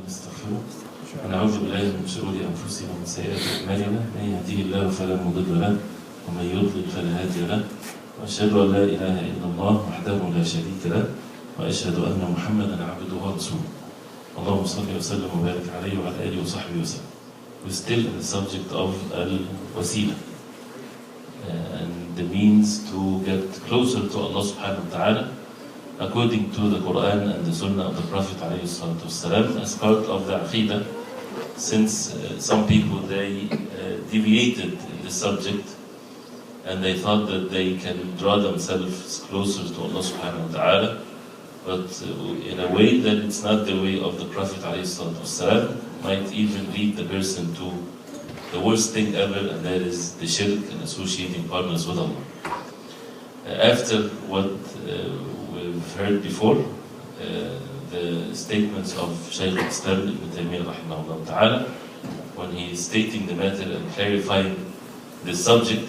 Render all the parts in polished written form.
ونستغفره ونعوذ بالله من شرور أنفسنا ومن سيئات أعمالنا من يهديه الله فلا مضل له ومن يضلل فلا هادي له وأشهد أن لا إله إلا الله وحده لا شريك له وأشهد أن محمدا عبده ورسوله اللهم صل وسلم وبارك عليه وعلى آله وصحبه وسلم. We're still in the subject of Alwaselah and the means to get closer to Allah subhanahu wa ta'ala according to the Quran and the Sunnah of the Prophet ﷺ as part of the Aqeedah, since some people they deviated in this subject and they thought that they can draw themselves closer to Allah subhanahu wa ta'ala, but in a way that it's not the way of the Prophet ﷺ, might even lead the person to the worst thing ever, and that is the shirk and associating partners with Allah. After what we've heard before, the statements of Shaykh Ibn Taymiyyah rahimahullah ta'ala, when he is stating the matter and clarifying this subject,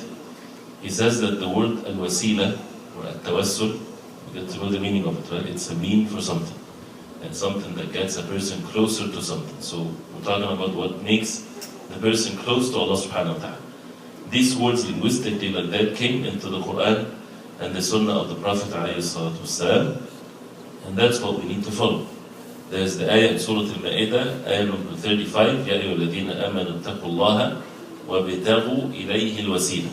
he says that the word Alwaselah or التوسل, we get to know the meaning of it, right? It's a mean for something, and something that gets a person closer to something. So we're talking about what makes the person close to Allah subhanahu wa ta'ala. These words linguistically like that came into the Quran and the Sunnah of the Prophet ﷺ, and that's what we need to follow. There's the ayah in Surah Al-Ma'idah, ayah number 35, يَا أَيُّهَا الَّذِينَ آمَنُوا اتَّقُوا اللَّهَ وَابْتَغُوا إِلَيْهِ الْوَسِيلَةَ.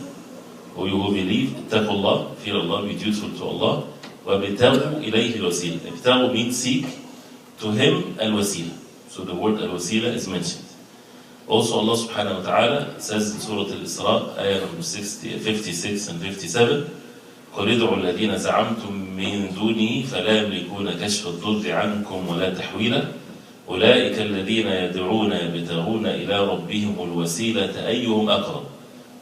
O you who believe, اتَّقُوا اللَّهَ, fear Allah, be dutiful to Allah, وَابْتَغُوا إِلَيْهِ الْوَسِيلَةَ. Ibtaghu means seek, to him al-wasila. So the word al-wasila is mentioned. Also Allah subhanahu wa ta'ala says in Surah Al-Isra, ayah number 56 and 57, قُلِ ادْعُوا الَّذِينَ زَعَمْتُم مِّن دُونِهِ فَلَا يَمْلِكُونَ كَشْفَ الضُّرِّ عَنكُمْ وَلَا تَحْوِيلًا أُولَٰئِكَ الَّذِينَ يَدْعُونَ يَبْتَغُونَ إِلَىٰ رَبِّهِمُ الْوَسِيلَةَ أَيُّهُمْ أَقْرَبُ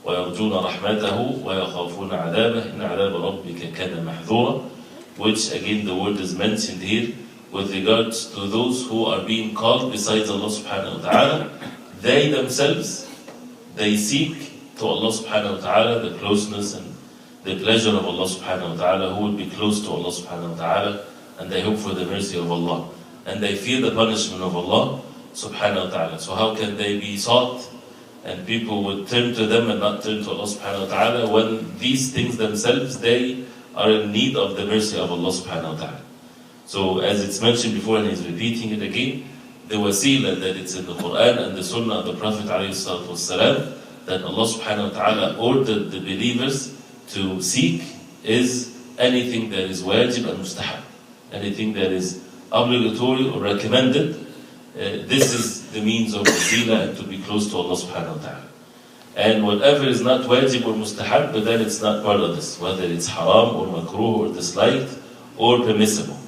وَيَرْجُونَ رَحْمَتَهُ وَيَخَافُونَ عَذَابَهُ إِنَّ عَذَابَ رَبِّكَ كَانَ مَحْذُورًا. Which again the word is mentioned here with regards to those who are being called besides Allah subhanahu wa ta'ala. They themselves, they seek to Allah subhanahu wa ta'ala the closeness and the pleasure of Allah subhanahu wa ta'ala, who will be close to Allah subhanahu wa ta'ala, and they hope for the mercy of Allah, and they fear the punishment of Allah subhanahu wa ta'ala. So how can they be sought and people would turn to them and not turn to Allah subhanahu wa ta'ala when these things themselves, they are in need of the mercy of Allah subhanahu wa ta'ala? So as it's mentioned before, and he's repeating it again, the wasila that it's in the Quran and the Sunnah of the Prophet ﷺ, that Allah subhanahu wa ta'ala ordered the believers to seek, is anything that is wajib and mustahab, anything that is obligatory or recommended. This is the means of wasila and to be close to Allah subhanahu wa ta'ala. And whatever is not wajib or mustahab, but then it's not part of this, whether it's haram or makruh or disliked or permissible.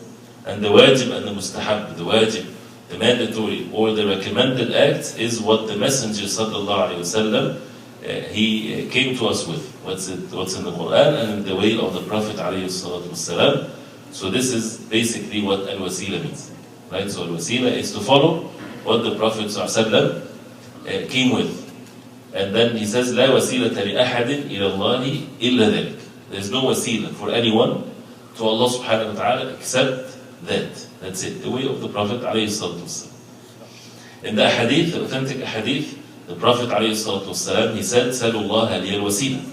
And the wajib and the mustahab, the wajib, the mandatory or the recommended acts, is what the Messenger sallallahu alaihi wasallam he came to us with. What's in the Quran and in the way of the Prophet alayhi salatu wasalam. So this is basically what al-wasila means, right? So al-wasila is to follow what the Prophet sallallahu alaihi wasallam came with. And then he says, لا وسيلة لأحد إلى الله إلا ذلك. There's no wasila for anyone to Allah subhanahu wa ta'ala except that. That's it, the way of the Prophet alayhi salatu wasalam. In the hadith, the authentic hadith, the Prophet alayhi salatu wasalam, he said, سَلُوا اللَّهَ لِيَ الْوَسِيلَةَ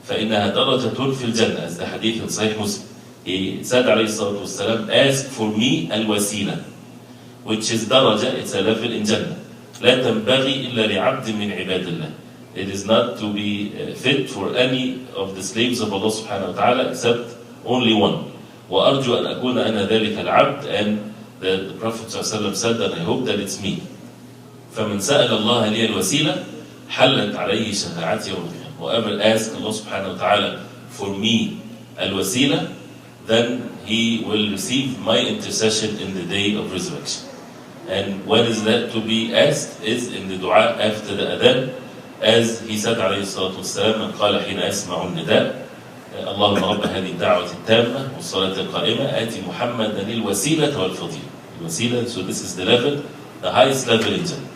فَإِنَّهَا دَرَجَةٌ فِي الْجَنَّةِ. As the hadith in Sahih Muslim. He said alayhi salatu wasalam, ask for me al-wasila, which is daraja, it's a level in Jannah. لا تنبغي إلا لعبد من عباد الله. It is not to be fit for any of the slaves of Allah subhanahu wa ta'ala except only one. وأرجو أن أكون أنا ذلك العبد. And the Prophet ﷺ said that I hope that it's me. فمن سأل الله لي الوسيلة حلت عليه شفاعتي يوم القيامة. Whoever asks Allah subhanahu wa ta'ala for me al-wasila, then he will receive my intercession in the day of resurrection. And when is that to be asked? Is in the dua after the adhan, as he said عليه الصلاة والسلام, من قال حين أسمع النداء اللهم رب هذه الدعوة التامة والصلاة القائمة آتي محمدا الوسيلة والفضيلة. الوسيلة, so this is the level, the highest level in Jannah.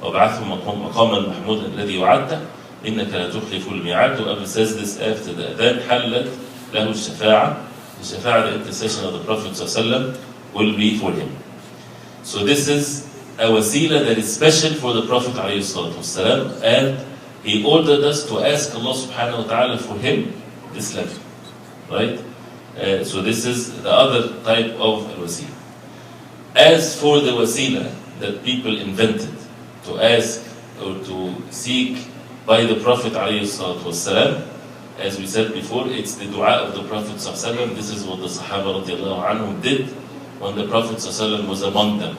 وابعثه مقاما محمودا الذي وعدته إنك لا تخلف الميعاد. Whoever says this after the adhan حلت له الشفاعة. The shafa'a, the intercession of the Prophet ﷺ will be for him. So this is a wasila that is special for the Prophet ﷺ, and he ordered us to ask Allah subhanahu wa ta'ala for him this level. Right? So this is the other type of wasila. As for the wasila that people invented to ask or to seek by the Prophet ﷺ, as we said before, it's the dua of the Prophet ﷺ. This is what the Sahaba radiallahu anhum did when the Prophet ﷺ was among them.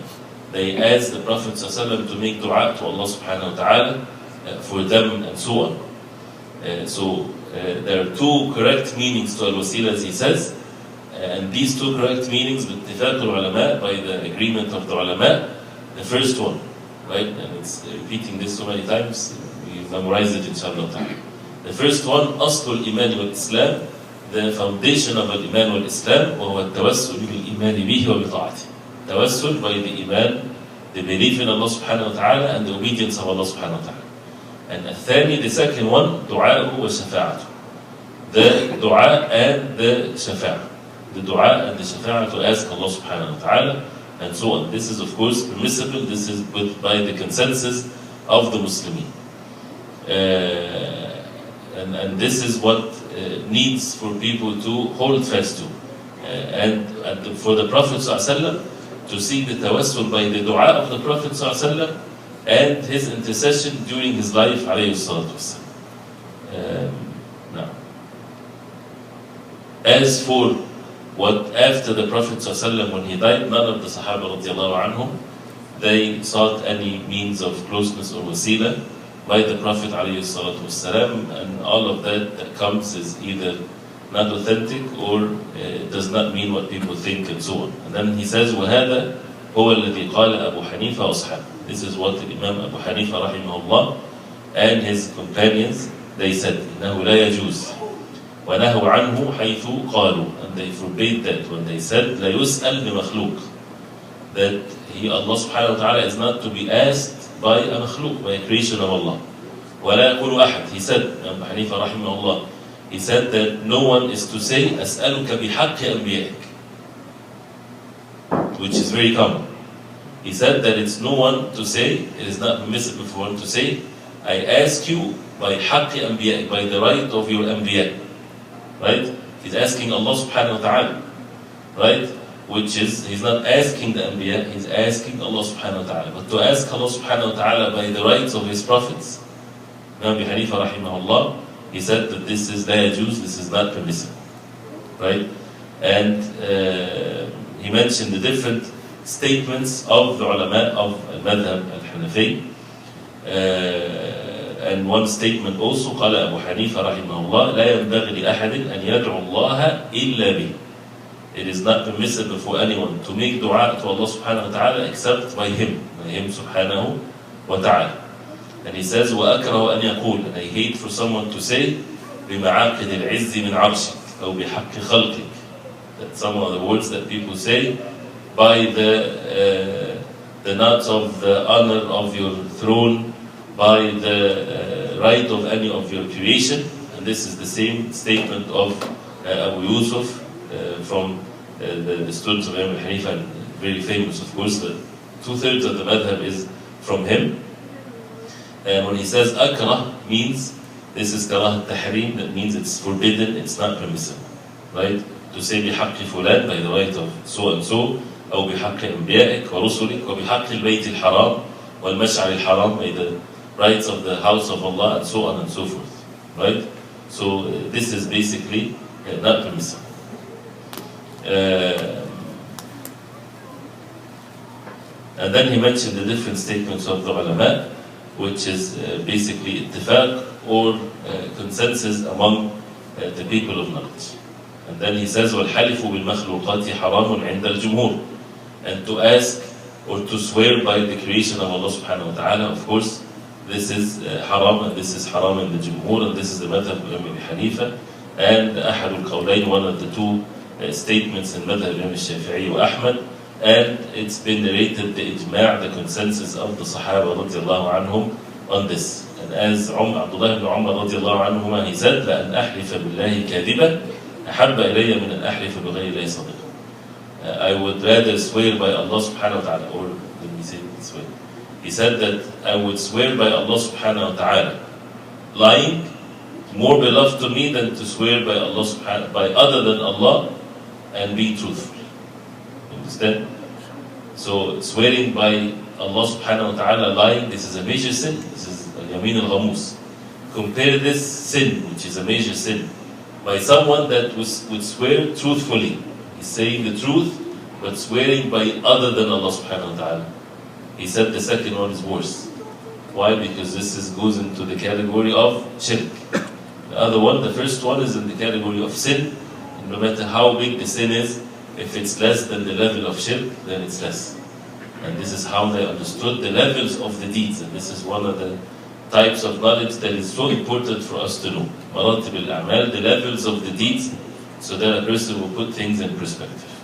They asked the Prophet ﷺ to make dua to Allah subhanahu wa ta'ala for them and so on. So there are two correct meanings to al-wasila, as he says, and these two correct meanings باتفاق العلماء, by the agreement of the ulama. The first one, right, and it's repeating this so many times, we memorize it inshallah ta'ala. The first one, أصل الإيمان والإسلام, the foundation of الإيمان والإسلام, وهو التوسل بالإيمان به وبطاعته. Tawassul by the iman, the belief in Allah subhanahu wa ta'ala, and the obedience of Allah subhanahu wa ta'ala. And الثاني, the second one, دعاءه وشفاعته. The dua and the shafa'a. The dua and the shafa'a to ask Allah subhanahu wa ta'ala, and so on. This is of course permissible. This is by the consensus of the Muslimin. And this is what needs for people to hold fast to. And for the Prophet ﷺ to seek the tawassul by the dua of the Prophet ﷺ and his intercession during his life alayhi salatu wasalam. Now, as for what after the Prophet ﷺ, when he died, none of the Sahaba radiallahu anhum, they sought any means of closeness or wasila by the Prophet alayhi salatu wasalam, and all of that comes is either not authentic or does not mean what people think and so on. And then he says, وَهَذَا هُوَ الَّذِي قَالَ أَبُو حَنِيفَ وَأَصْحَابُهُ. This is what Imam Abu Hanifa rahimahullah and his companions, they said, إِنَّهُ لَا يَجُوزُ وَنَهُوا عَنْهُ حَيْثُ قَالُوا. And they forbade that when they said, لَا يُسْأَلْ بِمَخْلُوقٍ, that Allah subhanahu wa ta'ala is not to be asked by a makhluk, by a creation of Allah. وَلَا يَقُولُ أَحَدٍ. He said, Abu Hanifa rahimahullah, he said that no one is to say, أَسْأَلُكَ بِحَقِّ أَنْبِيَائِكَ, which is very common. He said that it's no one to say, it is not permissible for one to say, I ask you by حَقِّ أَنْبِيَائِكَ, by the right of your أنبياء. Right? He's asking Allah subhanahu wa ta'ala. Right? Which is, he's not asking the anbiya, he's asking Allah subhanahu wa ta'ala. But to ask Allah subhanahu wa ta'ala by the rights of his prophets, Imam Abu Hanifa rahimahullah, he said that this is la yajuz, this is not permissible. Right? And he mentioned the different statements of the ulama of al-madhab al-Hanafi. And one statement also, قال أبو حنيفة رحمه الله, لا ينبغي لأحد أن يدعو الله إلا به. It is not permissible for anyone to make dua to Allah subhanahu wa ta'ala except by him subhanahu wa ta'ala. And he says, وَأَكْرَهُ أَنْ يَقُولُ, and I hate for someone to say, بِمَعَاقِدِ الْعِزِّ مِنْ عَرْشِكَ أو بِحَقِّ خَلْقِكَ. That's some of the words that people say, by the knots of the honor of your throne, by the right of any of your creation. And this is the same statement of Abu Yusuf from the students of Imam Hanifa, and very famous of course, but 2/3 of the madhab is from him. And when he says akrah, means this is karah tahrim, that means it's forbidden, it's not permissible. Right? To say بحق فلان, by the right of so and so, أو بحق أنبيائك ورسلك وبحق البيت الحرام والمشعر الحرام, by the rights of the house of Allah, and so on and so forth. Right? So this is basically not permissible. And then he mentioned the different statements of the ulama, which is basically ittifaq or consensus among the people of knowledge. And then he says, وَالْحَلِفُ بِالْمَخْلُوقَاتِ حَرَامٌ عِنْدَ الْجُمْهُورِ, and to ask or to swear by the creation of Allah subhanahu wa ta'ala, of course, this is haram, and this is haram in the Jumhur, and this is the madhab of Imam Hanifa, and أحد القولين, one of the two statements in madhab Imam Shafi'i wa Ahmad, and it's been narrated the ijma', the consensus of the Sahaba radiallahu anhum on this. And as Abdullah ibn Umar radiallahu anhuma, he said, لأن أحلف بالله كاذبا أحب إلي من أن أحلف بغير الله صدقا. I would rather swear by Allah subhanahu wa ta'ala, or let me say it this way. He said that I would swear by Allah subhanahu wa ta'ala, lying more beloved to me than to swear by Allah subhanahu by other than Allah and be truthful. Understand? So swearing by Allah subhanahu wa ta'ala, lying, this is a major sin. This is al-yamin al-ghamus. Compare this sin, which is a major sin, by someone that would swear truthfully. He's saying the truth, but swearing by other than Allah subhanahu wa ta'ala. He said the second one is worse. Why? Because this goes into the category of shirk. The other one, the first one, is in the category of sin. And no matter how big the sin is, if it's less than the level of shirk, then it's less. And this is how they understood the levels of the deeds. And this is one of the types of knowledge that is so important for us to know. Maratib al-a'mal, the levels of the deeds, so that a person will put things in perspective.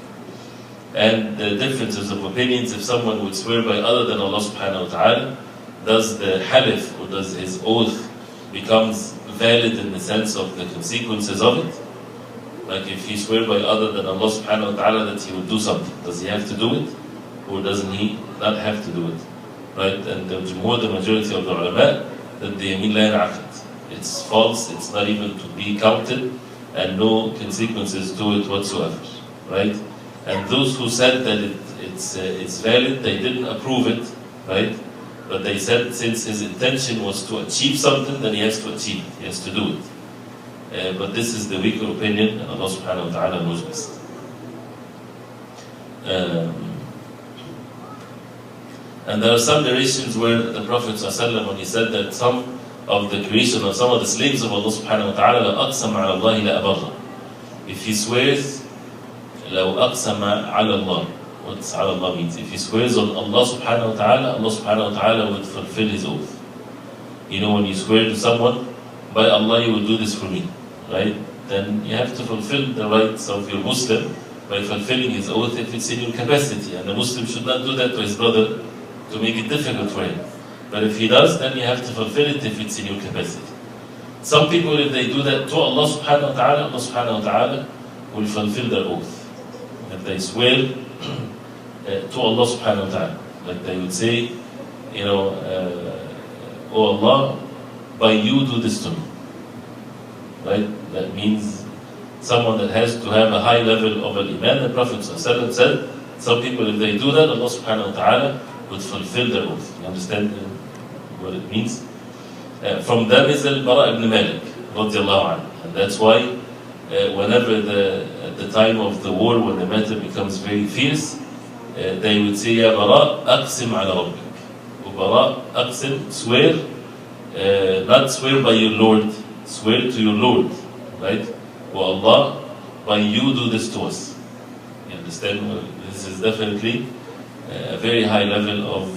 And the differences of opinions, if someone would swear by other than Allah subhanahu wa ta'ala, does the halif, or does his oath becomes valid in the sense of the consequences of it? Like if he swear by other than Allah subhanahu wa ta'ala that he will do something, does he have to do it? Or doesn't he not have to do it? Right? And the majority of the ulama, that the yamin la yan'aqid. It's false, it's not even to be counted, and no consequences to it whatsoever. Right? And those who said that it's valid, they didn't approve it, right? But they said since his intention was to achieve something, then he has to achieve it, he has to do it. But this is the weaker opinion, and Allah subhanahu wa ta'ala knows best. And there are some narrations where the Prophet ﷺ, when he said that some of the creation or some of the slaves of Allah subhanahu wa ta'ala, أَقْسَمَ عَلَى اللَّهِ لَأَبَرَّ. If he swears, لو أقسم على الله. What's على الله means? If he swears on Allah subhanahu wa ta'ala, Allah subhanahu wa ta'ala would fulfill his oath. You know, when you swear to someone, by Allah you will do this for me, right? Then you have to fulfill the rights of your Muslim by fulfilling his oath if it's in your capacity. And the Muslim should not do that to his brother to make it difficult for him. But if he does, then you have to fulfill it if it's in your capacity. Some people, if they do that to Allah subhanahu wa ta'ala, Allah subhanahu wa ta'ala will fulfill their oath. If they swear to Allah subhanahu wa ta'ala, like they would say, you know, oh Allah, by you do this to me. Right? That means someone that has to have a high level of al-iman. The Prophet ﷺ said, some people, if they do that, Allah subhanahu wa ta'ala would fulfill their oath. You understand what it means? From them is al-Bara ibn Malik, radiallahu anhu. And that's why whenever at the time of the war, when the matter becomes very fierce, they would say, Ya Bara, aqsim ala rabbik. O Bara, aqsim, swear, not swear by your Lord, swear to your Lord, right? O Allah, by you do this to us. You understand? This is definitely a very high level of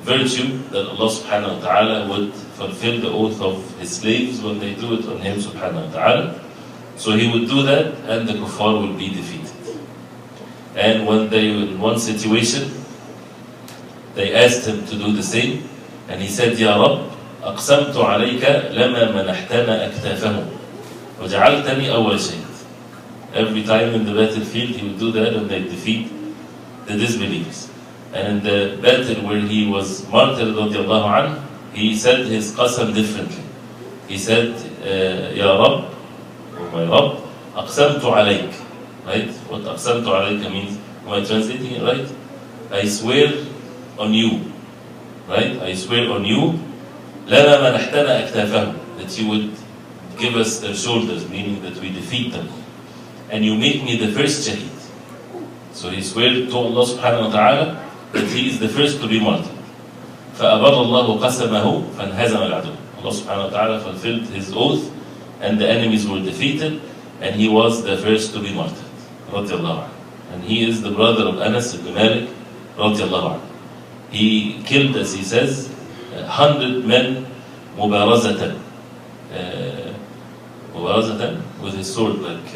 virtue that Allah subhanahu wa ta'ala would fulfill the oath of his slaves when they do it on him subhanahu wa ta'ala. So he would do that, and the kuffar will be defeated. And when they were in one situation, they asked him to do the same, and he said, Ya Rabb, أقسمت عليك لما منحتنا أكتافهم وجعلتني أول شهيد. Every time in the battlefield he would do that, and they defeat the disbelievers. And in the battle where he was martyred, radiallahu anhu, he said his qasam differently. He said, Ya Rabb, oh my Rabb, أقسمت عليك. Right? What أقسمت عليك means? Am I translating it right? I swear on you. Right? I swear on you. لما منحتنا أكتافهم. That you would give us their shoulders, meaning that we defeat them. And you make me the first shaheed. So he swear to Allah subhanahu wa ta'ala that he is the first to be martyred. فأبر الله قسمه فانهزم العدو. Allah subhanahu wa ta'ala fulfilled his oath, and the enemies were defeated, and he was the first to be martyred. Radiallahu anhu. And he is the brother of Anas ibn Malik. Radiallahu anhu. He killed, as he says, 100 men mubarazatan. Mubarazatan, with his sword, like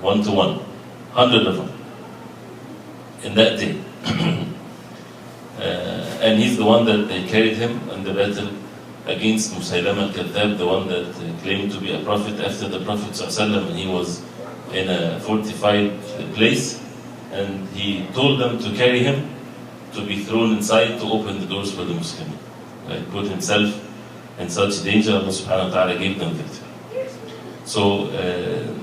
1-to-1. 100 of them. In that day. And he's the one that they carried him in the battle against Musaylama al-Kadhdhab, the one that claimed to be a prophet after the Prophet ﷺ, and he was in a fortified place, and he told them to carry him to be thrown inside to open the doors for the Muslims. Right? Put himself in such danger, Allah subhanahu wa ta'ala gave them victory. So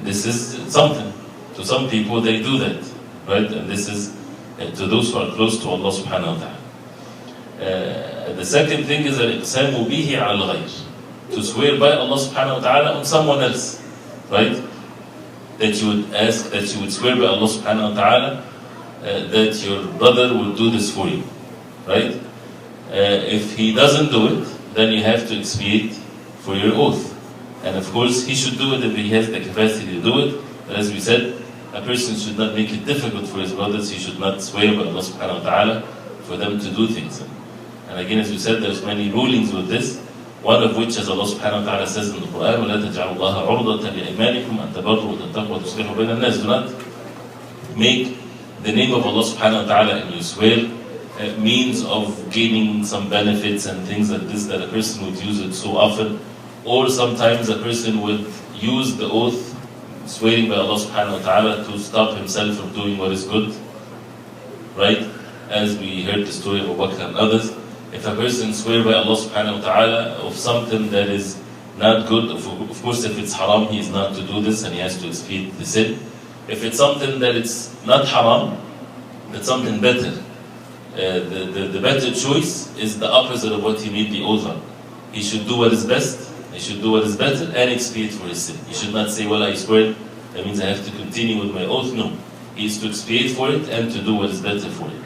this is something. To some people they do that, right? And this is to those who are close to Allah subhanahu wa ta'ala. The second thing is al-iqsamu bihi ala al-ghayr. To swear by Allah subhanahu wa ta'ala on someone else, right? That you would ask, that you would swear by Allah subhanahu wa ta'ala that your brother will do this for you, right? If he doesn't do it, then you have to expiate for your oath. And of course, he should do it if he has the capacity to do it. But as we said, a person should not make it difficult for his brothers. He should not swear by Allah subhanahu wa ta'ala for them to do things. And again, as we said, there's many rulings with this. One of which, as Allah subhanahu wa ta'ala says in the Quran, وَلَا تَجْعَلُوا اللَّهَ عُرْضَةً لِأَيْمَانِكُمْ أَن تَبَرُّوا وَتَتَّقُوا وَتُصْلِحُوا بَيْنَ النَّاسِ. Do not make the name of Allah subhanahu wa ta'ala and you swear means of gaining some benefits and things like this, that a person would use it so often. Or sometimes a person would use the oath, swearing by Allah subhanahu wa ta'ala, to stop himself from doing what is good, right? As we heard the story of Abu Bakr and others. If a person swears by Allah subhanahu wa ta'ala of something that is not good, of course if it's haram, he is not to do this and he has to expiate the sin. If it's something that it's not haram, it's something better. The better choice is the opposite of what he made the oath on. He should do what is best, he should do what is better and expiate for his sin. He should not say, well, I swear, that means I have to continue with my oath. No. He is to expiate for it and to do what is better for it.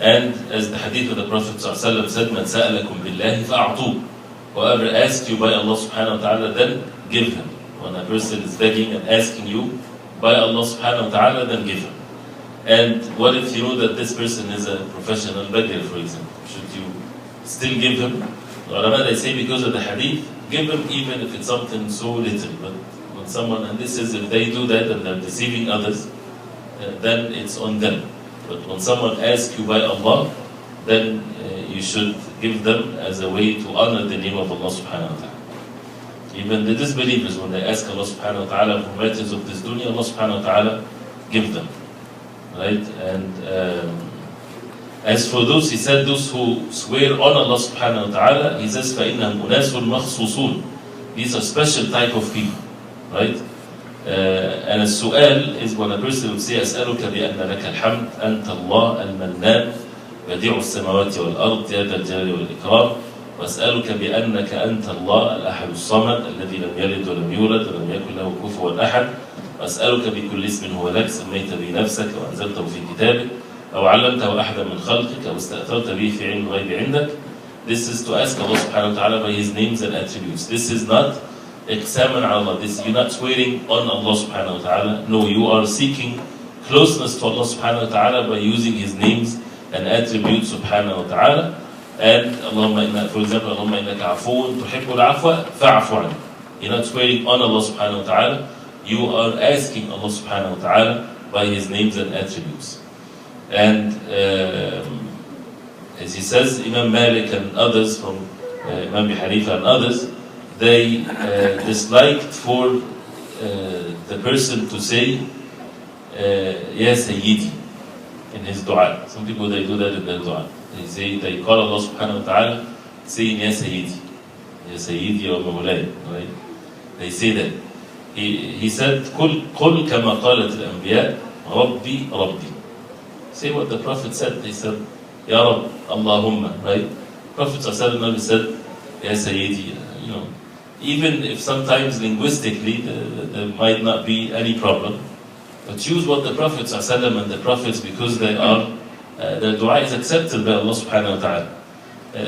And as the hadith of the Prophet ﷺ said, مَنْ سَأَلَكُمْ بِاللَّهِ فَأَعْطُوهُ. Whoever asks you by Allah subhanahu wa ta'ala, then give him. When a person is begging and asking you by Allah subhanahu wa ta'ala, then give him. And what if you know that this person is a professional beggar, for example? Should you still give him? Ulama, they say because of the hadith, give him even if it's something so little. But when someone, and this is if they do that and they're deceiving others, then it's on them. But when someone asks you by Allah, then you should give them as a way to honor the name of Allah subhanahu wa ta'ala. Even the disbelievers, when they ask Allah subhanahu wa ta'ala for matters of this dunya, Allah subhanahu wa ta'ala give them. Right? And as for those, he said, those who swear on Allah subhanahu wa ta'ala, he says, فَإِنَّهُمْ أُنَاسٌ مَخْصُوصُونَ. These are special type of people. Right? And السؤال is when a person would say أسألك بأن لك الحمد أنت الله المنان بديع السماوات والأرض يا ذا الجلال والإكرام وأسألك بأنك أنت الله الأحد الصمد الذي لم يلد ولم يولد ولم يكن له كفوا أحد وأسألك بكل اسم هو لك سميت به نفسك وأنزلته في كتابك أو علمته أحدا من خلقك أو استأثرت به في علم الغيب عندك. This is to ask Allah subhanahu wa ta'ala by His names and attributes. This is not examine Allah. This, you're not swearing on Allah subhanahu wa ta'ala. No, you are seeking closeness to Allah subhanahu wa ta'ala by using His names and attributes subhanahu wa ta'ala. And Allahumma inna, for example, Allahumma innaka afuun tuhibbul afwa fa'afu anhu. You're not swearing on Allah subhanahu wa ta'ala. You are asking Allah subhanahu wa ta'ala by His names and attributes. And as he says, Imam Malik and others from Imam Hanifa and others, they disliked for the person to say Ya Sayyidi in his dua. Some people, they do that in their dua. They call Allah subhanahu wa ta'ala saying Ya Sayyidi, Ya Sayyidi wa Mawlay, right? They say that. He said قل كما قالت الأنبياء ربي ربي. Say what the Prophet said. They said Ya Rabb, Allahumma, right? Prophet ﷺ said Ya Sayyidi. You know, even if sometimes linguistically there might not be any problem, but use what the Prophet ﷺ and the Prophets, because they are their dua is accepted by Allah subhanahu wa ta'ala.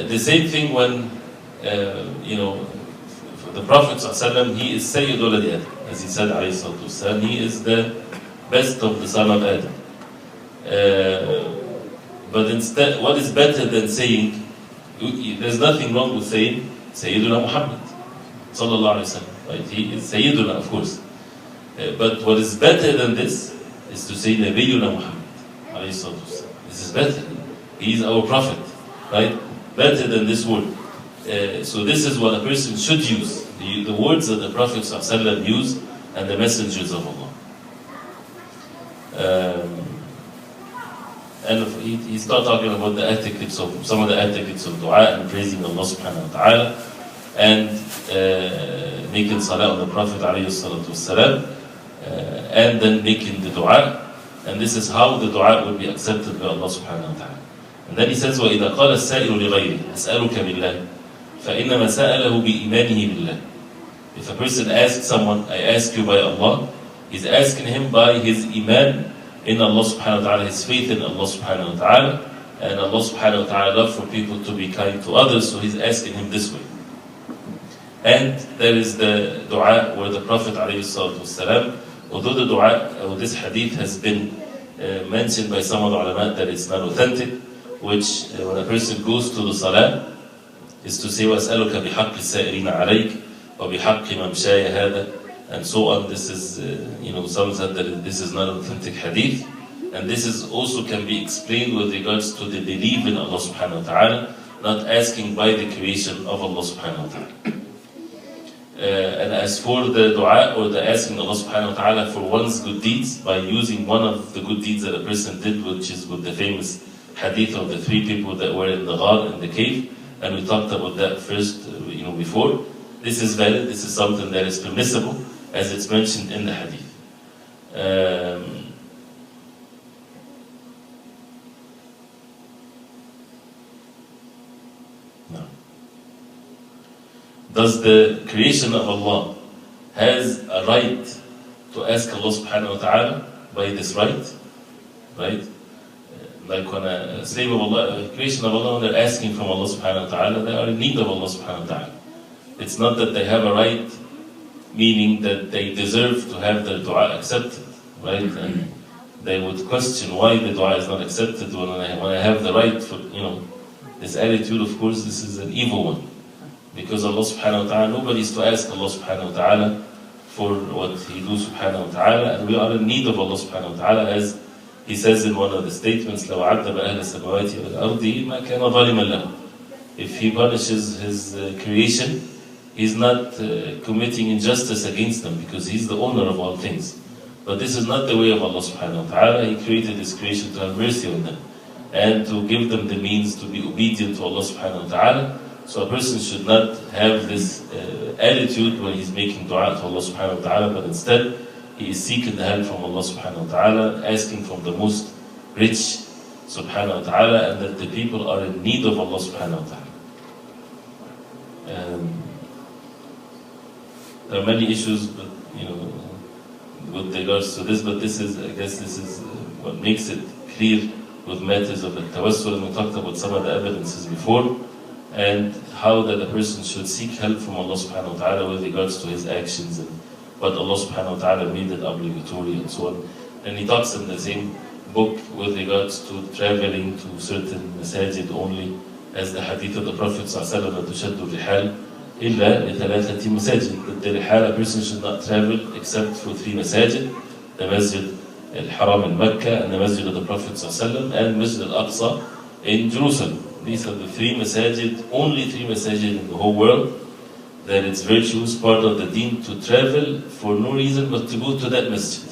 The same thing when you know, for the Prophet ﷺ, he is Sayyidul Adam, as he said alayhi salatu wasalam, he is the best of the son of Adam. But instead, what is better than saying, there's nothing wrong with saying Sayyiduna Muhammad sallallahu alayhi wa sallam, right? He is Sayyiduna, of course. But what is better than this is to say Nabiyuna Muhammad alayhi salatu wasalam. This is better. He is our prophet, right? Better than this word. So this is what a person should use. The words that the Prophet ﷺ used and the messengers of Allah. and he started talking about the etiquettes of some of the etiquettes of dua and praising Allah subhanahu wa ta'ala and making salah on the Prophet alayhi salatu wasalam, and then making the dua, and this is how the dua will be accepted by Allah subhanahu wa ta'ala. And then he says, وَإِذَا قَالَ السَّائِلُ لِغَيْرِهِ أَسْأَلُكَ بِاللَّهِ فَإِنَّمَا سَأَلَهُ بِإِيمَانِهِ بِاللَّهِ. If a person asks someone, I ask you by Allah, he's asking him by his iman in Allah subhanahu wa ta'ala, his faith in Allah subhanahu wa ta'ala, and Allah subhanahu wa ta'ala love for people to be kind to others, so he's asking him this way. And there is the dua where the Prophet alayhi salatu wasalam, although the dua or this hadith has been mentioned by some of the ulama that it's not authentic, which when a person goes to the salah is to say وَأَسْأَلُكَ بِحَقِّ السَّائِرِينَ عَلَيْكَ وَبِحَقِّ مَمْشَايَ هَذَا, and so on. This is, some said that this is not an authentic hadith, and this is also can be explained with regards to the belief in Allah subhanahu wa ta'ala, not asking by the creation of Allah subhanahu wa ta'ala. And as for the dua or the asking Allah subhanahu wa ta'ala for one's good deeds by using one of the good deeds that a person did, which is with the famous hadith of the 3 people that were in the ghar, in the cave, and we talked about that first, before. This is valid, this is something that is permissible, as it's mentioned in the hadith. No. Does the creation of Allah has a right to ask Allah subhanahu wa ta'ala by this right? Right? Like when a slave of Allah, a creation of Allah, when they're asking from Allah subhanahu wa ta'ala, they are in need of Allah subhanahu wa ta'ala. It's not that they have a right, meaning that they deserve to have their dua accepted, right? And they would question why the dua is not accepted when I have the right for, this attitude. Of course, this is an evil one. Because Allah subhanahu wa ta'ala, nobody is to ask Allah subhanahu wa ta'ala for what He do subhanahu wa ta'ala, and we are in need of Allah subhanahu wa ta'ala, as He says in one of the statements, لَوْ عَذَّبَ أَهْلَ السَّمَوَاتِ وَالْأَرْضِ مَا كَانَ ظَالِمًا لَهُ. If He punishes His creation, He's not committing injustice against them, because He's the owner of all things. But this is not the way of Allah subhanahu wa ta'ala. He created His creation to have mercy on them, and to give them the means to be obedient to Allah subhanahu wa ta'ala. So a person should not have this attitude when he's making dua to Allah subhanahu wa ta'ala, but instead he is seeking the help from Allah subhanahu wa ta'ala, asking from the most rich subhanahu wa ta'ala, and that the people are in need of Allah subhanahu wa ta'ala. There are many issues, but with regards to this, but this is, I guess, this is what makes it clear with matters of التوسل, and we talked about some of the evidences before, and how that a person should seek help from Allah subhanahu wa ta'ala with regards to his actions and what Allah subhanahu wa ta'ala made it obligatory and so on. And he talks in the same book with regards to traveling to certain masajid only, as the hadith of the Prophet sallallahu alaihi wasallam, تشد الرحال إلا لثلاثة مساجد, that the rihal, a person should not travel except for 3 masajid, the Masjid al-Haram in Mecca, and the Masjid of the Prophet sallallahu alaihi wasallam, and Masjid al-Aqsa in Jerusalem. These are the 3 masajid, only 3 masajid in the whole world, that its virtues, part of the deen, to travel for no reason but to go to that masjid.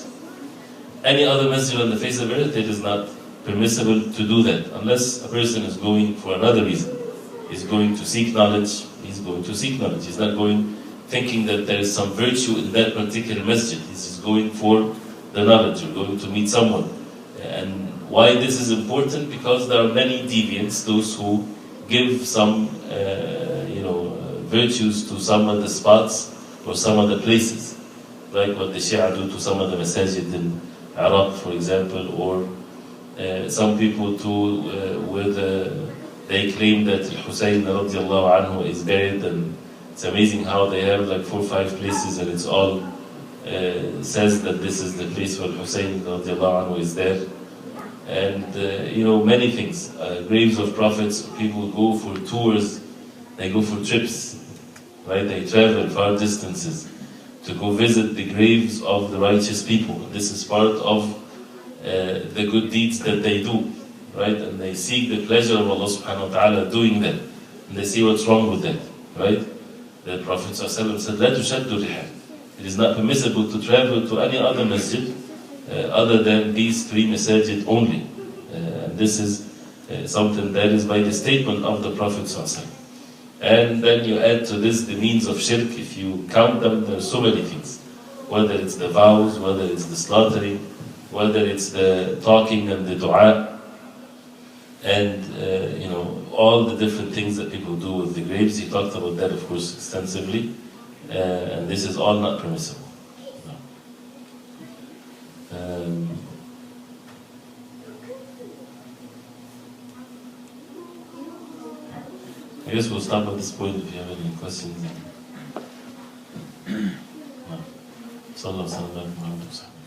Any other masjid on the face of earth, it is not permissible to do that, unless a person is going for another reason. He's going to seek knowledge, he's going to seek knowledge. He's not going thinking that there is some virtue in that particular masjid. He's just going for the knowledge, or going to meet someone. And why this is important? Because there are many deviants, those who give some virtues to some of the spots or some of the places, like what the Shia do to some of the masajid in Iraq, for example, or some people too, where they claim that Hussein radiallahu anhu is buried, and it's amazing how they have like 4 or 5 places, and it's all says that this is the place where Hussein radiallahu anhu is there. And many things, graves of prophets, people go for tours, they go for trips, right? They travel far distances to go visit the graves of the righteous people. This is part of the good deeds that they do, right? And they seek the pleasure of Allah subhanahu wa ta'ala doing that, and they see what's wrong with that, right? The Prophet ﷺ said, لا تشد الرحال. It is not permissible to travel to any other masjid other than these 3 masajid only. And And this is something that is by the statement of the Prophet ﷺ. And then you add to this the means of shirk. If you count them, there are so many things. Whether it's the vows, whether it's the slaughtering, whether it's the talking and the dua, and all the different things that people do with the graves. He talked about that, of course, extensively, and this is all not permissible. I guess we'll stop at this point if you have any questions. صلى الله عليه وسلم.